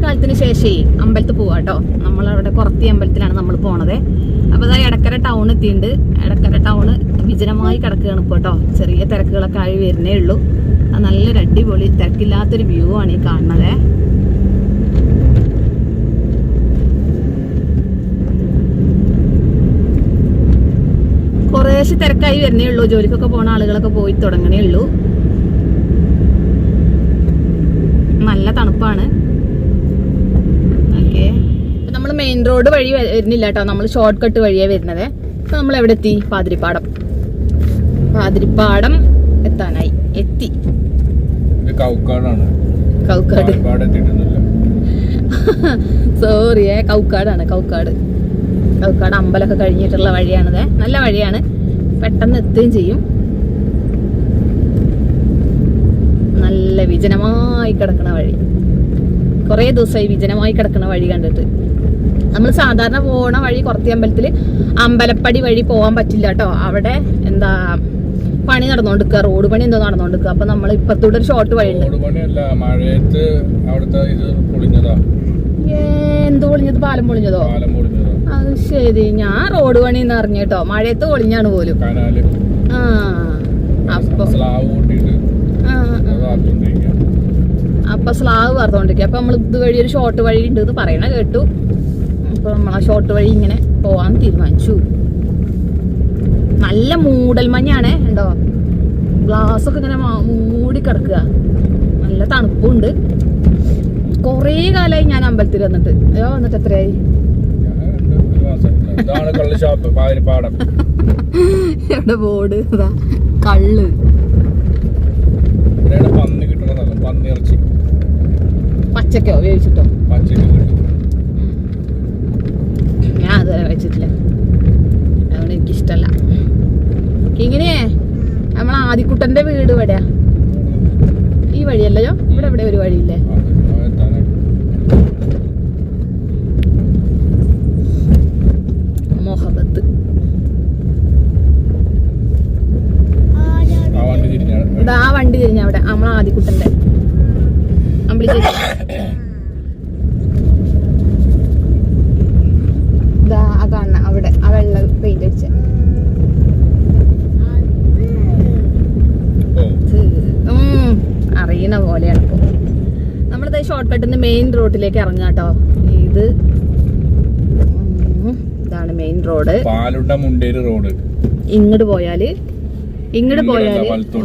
കാലത്തിന് ശേഷേ അമ്പലത്തിൽ പോവാട്ടോ. നമ്മളവിടെ കുറത്തി അമ്പലത്തിലാണ് നമ്മൾ പോണത്. അപ്പോൾ ഇതാ എടക്കര ടൗൺ എത്തിയിട്ടുണ്ട്. എടക്കര ടൗണ് വിജനമായി കിടക്കുകയാണ് ഇപ്പോൾ കേട്ടോ. ചെറിയ തിരക്കുകളൊക്കെ ആയി വരുന്നേ ഉള്ളൂ. അത് നല്ലൊരു അടിപൊളി തിരക്കില്ലാത്തൊരു വ്യൂ ആണ് ഈ കാണുന്നത്. കുറേശ്ശെ തിരക്കായി വരുന്നേ ഉള്ളൂ. ജോലിക്കൊക്കെ പോണ ആളുകളൊക്കെ പോയി തുടങ്ങണേ ഉള്ളൂ. നല്ല തണുപ്പാണ്. ഓക്കെ, നമ്മൾ മെയിൻ റോഡ് വഴി വരുന്നില്ല കേട്ടോ. നമ്മൾ ഷോർട്ട് കട്ട് വഴിയാണ് വരുന്നത്. അപ്പൊ നമ്മൾ എവിടെ എത്തി? പാതിരിപ്പാടം. പാതിരിപ്പാടം എത്താനായി. എത്തി. കൗക്കാട്. സോറി, കൗക്കാടാണ്. കൗക്കാട് അമ്പലമൊക്കെ കഴിഞ്ഞിട്ടുള്ള വഴിയാണത്. നല്ല വഴിയാണ്, പെട്ടെന്ന് എത്തുകയും ചെയ്യും. നല്ല വിജനമായി കിടക്കുന്ന വഴി. കുറേ ദിവസമായി വിജനമായി കിടക്കുന്ന വഴി കണ്ടിട്ട്. നമ്മൾ സാധാരണ പോണ വഴി കുറത്തി അമ്പലത്തിൽ അമ്പലപ്പടി വഴി പോകാൻ പറ്റില്ല കേട്ടോ. അവിടെ എന്താ പണി നടന്നുകൊണ്ടിരിക്കുക, റോഡ് പണി എന്തോ നടന്നുകൊണ്ടിരിക്കുക. അപ്പൊ നമ്മൾ ഇപ്പത്തൂടെ ഒരു ഷോർട്ട് വഴി ഉണ്ട്. എന്ത് പൊളിഞ്ഞത്? പാലം പൊളിഞ്ഞതോ? അത് ശരി, ഞാൻ റോഡ് പണി എന്ന് അറിഞ്ഞു കേട്ടോ. മഴയത്ത് പൊളിഞ്ഞാണ് പോലും. അപ്പൊ സ്ലാവ് വാർത്തോണ്ടിരിക്കുക. അപ്പൊ നമ്മൾ ഇതുവഴി ഒരു ഷോർട്ട് വഴി ഉണ്ട് എന്ന് പറയണ കേട്ടു. അപ്പൊ നമ്മൾ ആ ഷോർട്ട് വഴി ഇങ്ങനെ പോവാൻ തീരുമാനിച്ചു. നല്ല മൂടൽ മഞ്ഞാണ് ഉണ്ടോ. ഗ്ലാസ് ഒക്കെ ഇങ്ങനെ മൂടി കിടക്കുക. നല്ല തണുപ്പുണ്ട്. കൊറേ കാലമായി ഞാൻ അമ്പലത്തിൽ വന്നിട്ട്. അയ്യോ, വന്നിട്ട് എത്രയായി? എവിടെ ബോർഡ്? കള്ള്. പച്ചക്കോ വേവിച്ചിട്ടോ? ഞാൻ അതുവരെ വെച്ചിട്ടില്ല, അതുകൊണ്ട് എനിക്കിഷ്ടല്ല. ഇങ്ങനെയേ നമ്മളെ ആദിക്കുട്ടന്റെ വീട് എവിടെയാ? ഈ വഴിയല്ലോ. ഇവിടെ എവിടെ ഒരു വഴിയില്ലേ? മോഹബത്ത്. ആ വണ്ടി തിരിഞ്ഞ അവിടെ നമ്മളെ ആദിക്കുട്ടന്റെ അമ്പിളി ചേച്ചി. ആ കാണുന്ന അവിടെ ആ വെള്ള പെയിന്റ് അടിച്ച അറിയണ പോലെയാണ് ഇപ്പൊ. നമ്മളിത് ഷോർട്ട് കട്ടിന്ന് മെയിൻ റോഡിലേക്ക് ഇറങ്ങാം കേട്ടോ. ഇതാണ് മെയിൻ റോഡ്. റോഡ് ഇങ്ങോട്ട് പോയാല്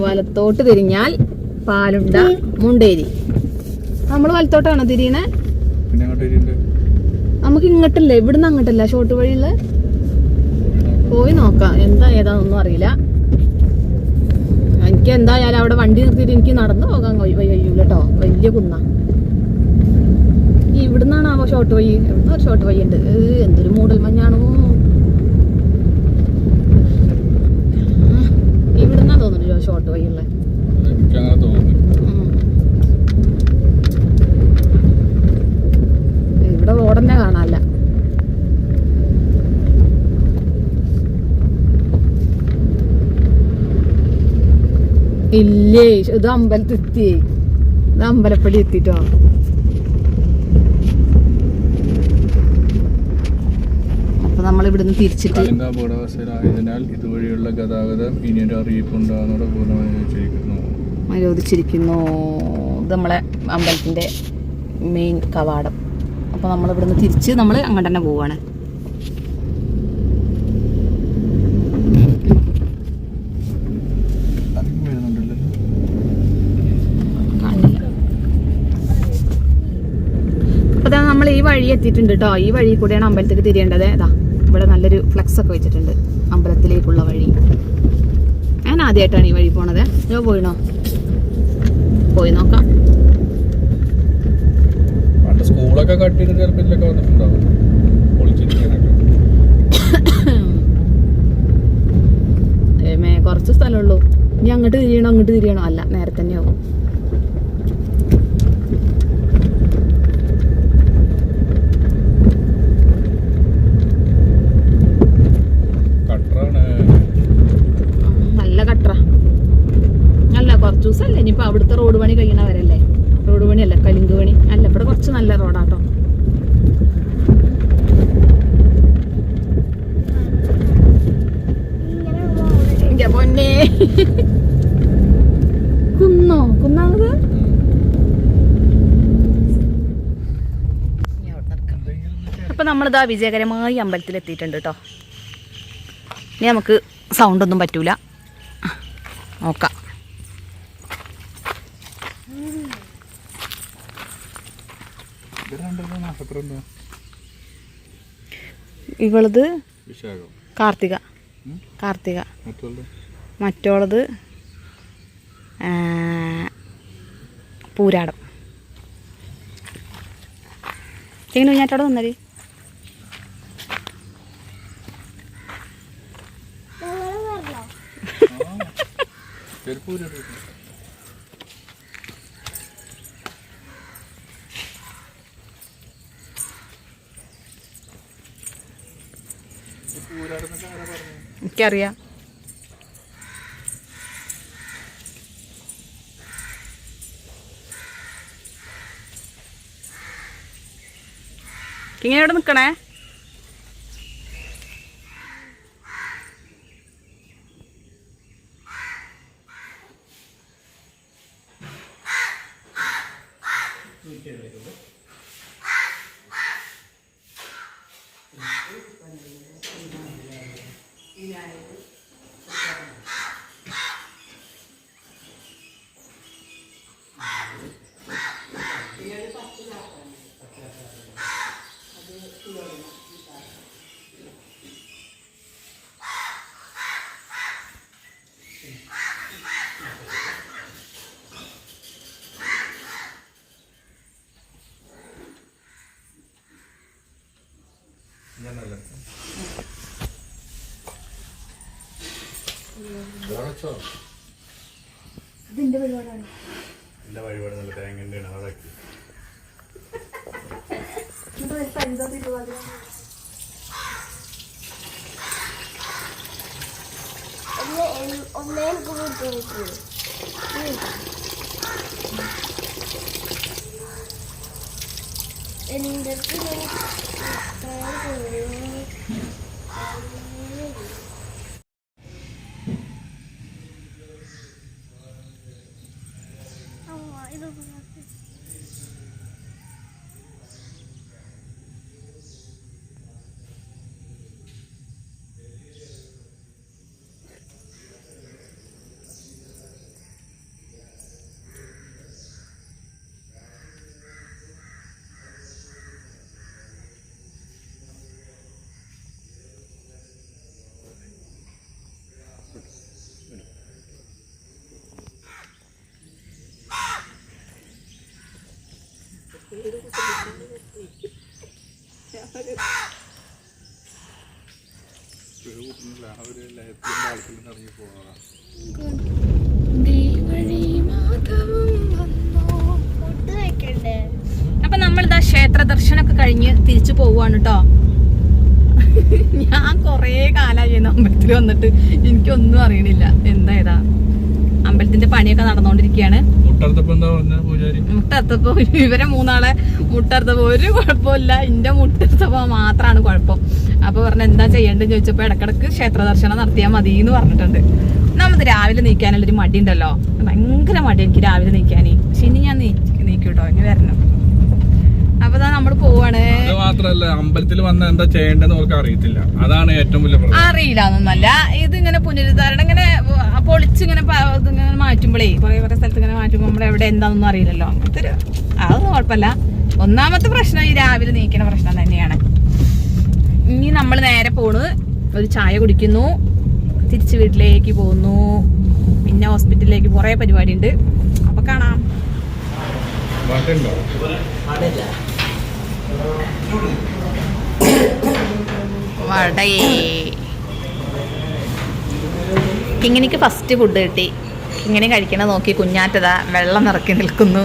വലത്തോട്ട് തിരിഞ്ഞാൽ പാലുണ്ട മുണ്ടേരി. നമ്മള് വലത്തോട്ടാണോ തിരിയണേ? നമുക്ക് ഇങ്ങോട്ടല്ലേ, ഇവിടുന്ന് അങ്ങോട്ടല്ല ഷോർട്ട് വഴിയുള്ള. പോയി നോക്കാം എന്താ ഏതാന്നൊന്നും അറിയില്ല. എനിക്ക് എന്തായാലും അവിടെ വണ്ടി നിർത്തിയിട്ട് എനിക്ക് നടന്നു പോകാൻ കഴിയൂല കേട്ടോ. വലിയ കുന്ന. ഇവിടുന്നാണാവോ ഷോർട്ട് വഴി? എവിടുന്ന ഒരു ഷോർട്ട് വഴി ഉണ്ട്. എന്തൊരു മൂടൽ മഞ്ഞാണോ. ഇവിടുന്നാ തോന്നുന്നു ഷോർട്ട് വഴിയുള്ള. ഇവിടെ റോഡന്നെ കാണാല്ല. ഇല്ലേ, ഇത് അമ്പലത്തെത്തി. ഇത് അമ്പലപ്പടി എത്തിട്ടോ. അപ്പൊ നമ്മൾ ഇവിടുന്ന് തിരിച്ചിട്ട് ഇതുവഴിയുള്ള ഗതാഗതം ഇനിയൊരു അറിയിപ്പുണ്ടാകുന്ന നിരോധിച്ചിരിക്കുന്നു. ഇത് നമ്മളെ അമ്പലത്തിന്റെ മെയിൻ കവാടം. അപ്പൊ നമ്മൾ ഇവിടുന്ന് തിരിച്ച് നമ്മൾ അങ്ങോട്ട് തന്നെ പോവാണ്. അപ്പൊ നമ്മൾ ഈ വഴി എത്തിയിട്ടുണ്ട് കേട്ടോ. ഈ വഴി കൂടെയാണ് അമ്പലത്തേക്ക് തിരിയേണ്ടത്. അതാ ഇവിടെ നല്ലൊരു ഫ്ലെക്സ് ഒക്കെ വെച്ചിട്ടുണ്ട് അമ്പലത്തിലേക്കുള്ള വഴി. ഞാൻ ആദ്യമായിട്ടാണ് ഈ വഴി പോണത്. ഞാൻ പോയിണോ? പോയി നോക്കാം. സ്കൂളൊക്കെ കുറച്ച് സ്ഥലമുള്ളൂ. ഇനി അങ്ങോട്ട് തിരിയണോ? അല്ല, നേരെ തന്നെ ആവും. നല്ല കട്ടറ. അല്ല, കുറച്ച് ദിവസമല്ലേ ഇനിയിപ്പോൾ അവിടുത്തെ റോഡ് പണി കഴിയണവരല്ലേ. റോഡ് പണിയല്ല, കലുങ്ക് പണി അല്ല. ഇവിടെ കുറച്ച് നല്ല റോഡാട്ടോ. പൊന്നേ, കുന്നാണത്. അപ്പൊ നമ്മളിതാ വിജയകരമായി അമ്പലത്തിൽ എത്തിയിട്ടുണ്ട് കേട്ടോ. ഇനി നമുക്ക് സൗണ്ടൊന്നും പറ്റൂല, നോക്കാം. ഇവളത് കാർത്തിക, മറ്റോളത് പൂരാടം. എങ്ങനെ കുഞ്ഞാറ്റോടെ നിന്നത്? എനിക്കറിയാം. ഇങ്ങനെ ഇവിടെ നിൽക്കണേ. ഇതിന്റെ പരിപാടിയാണ്. എന്റെ വഴിപാട് നല്ല തേങ്ങ അതാക്കി അപ്പൊ നമ്മളിതാ ക്ഷേത്ര ദർശനമൊക്കെ കഴിഞ്ഞ് തിരിച്ചു പോവാണ് കേട്ടോ. ഞാൻ കൊറേ കാലായി അമ്പലത്തിൽ വന്നിട്ട് എനിക്കൊന്നും അറിയണില്ല എന്താ ഏതാ. അമ്പലത്തിന്റെ പണിയൊക്കെ നടന്നുകൊണ്ടിരിക്കുകയാണ്. മുട്ടർത്തപ്പോ ഇവരെ മൂന്നാളെ മുട്ടർത്തപ്പോ ഒരു കുഴപ്പമില്ല, എന്റെ മുട്ടർത്തപ്പോ മാത്രമാണ് കുഴപ്പം. അപ്പൊ പറഞ്ഞ എന്താ ചെയ്യേണ്ടതെന്ന് ചോദിച്ചപ്പോ ഇടക്കിടക്ക് ക്ഷേത്ര ദർശനം നടത്തിയാൽ മതി എന്ന് പറഞ്ഞിട്ടുണ്ട്. നമുക്ക് രാവിലെ നീക്കാനുള്ളൊരു മടി ഉണ്ടല്ലോ, ഭയങ്കര മടി എനിക്ക് രാവിലെ നീക്കാനേ. പക്ഷെ ഇനി ഞാൻ നീക്കൂട്ടോ, ഇനി വരണം. അപ്പൊ നമ്മൾ പോവാണ്. മാത്രല്ല അമ്പലത്തിൽ വന്ന എന്താ ചെയ്യേണ്ടതെന്ന് അവർക്ക് അറിയത്തില്ല, അതാണ് ഏറ്റവും വലിയ പ്രശ്നം. അറിയില്ല എന്നൊന്നല്ല, ഇതിങ്ങനെ പുനരുദ്ധാരണം ഇങ്ങനെ പൊളിച്ചിങ്ങനെ ഇങ്ങനെ മാറ്റുമ്പോഴേ കുറെ സ്ഥലത്ത് ഇങ്ങനെ മാറ്റുമ്പോ നമ്മൾ എവിടെ എന്താണെന്നൊന്നും അറിയില്ലല്ലോ. അതൊന്നും കുഴപ്പമില്ല. ഒന്നാമത്തെ പ്രശ്നം ഈ രാവിലെ നീക്കണ പ്രശ്നം തന്നെയാണ്. ഇനി നമ്മൾ നേരെ പോണ്, ഒരു ചായ കുടിക്കുന്നു, തിരിച്ച് വീട്ടിലേക്ക് പോകുന്നു, പിന്നെ ഹോസ്പിറ്റലിലേക്ക് കുറെ പരിപാടി ഉണ്ട്. അപ്പൊ കാണാം. വടയേ കിങ്ങിനിക്ക് ഫസ്റ്റ് ഫുഡ് കിട്ടി. കിങ്ങിനി കഴിക്കണ നോക്കി കുഞ്ഞാറ്റതാ വെള്ളം നിറക്കി നിൽക്കുന്നു.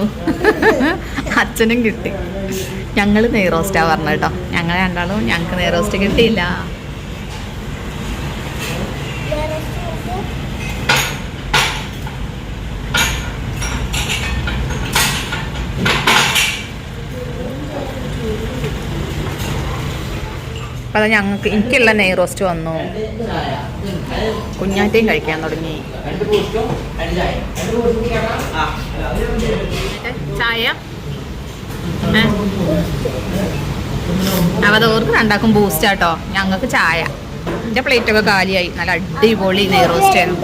അച്ഛനും കിട്ടി. ഞങ്ങൾ നെയ്റോസ്റ്റാ പറഞ്ഞ കേട്ടോ. ഞങ്ങൾ രണ്ടാളും ഞങ്ങൾക്ക് നെയ്റോസ്റ്റ് കിട്ടിയില്ല. അപ്പോൾ അത് എനിക്കുള്ള നെയ് റോസ്റ്റ് വന്നു. കുഞ്ഞാറ്റയും കഴിക്കാൻ തുടങ്ങി. ചായ അവതോർക്ക് രണ്ടാക്കും ബൂസ്റ്റ് ആട്ടോ, ഞങ്ങൾക്ക് ചായ. എൻ്റെ പ്ലേറ്റൊക്കെ കാലിയായി. നല്ല അടിപൊളി നെയ് റോസ്റ്റ് ആയിരുന്നു.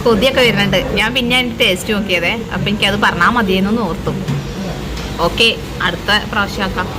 കൊതിയൊക്കെ വരുന്നുണ്ട്. ഞാൻ പിന്നെ അതിൻ്റെ ടേസ്റ്റ് നോക്കിയതേ, അപ്പം എനിക്കത് പറഞ്ഞാൽ മതിയെന്നൊന്ന് ഓർത്തു. ഓക്കെ, അടുത്ത പ്രാവശ്യം ആക്കാം.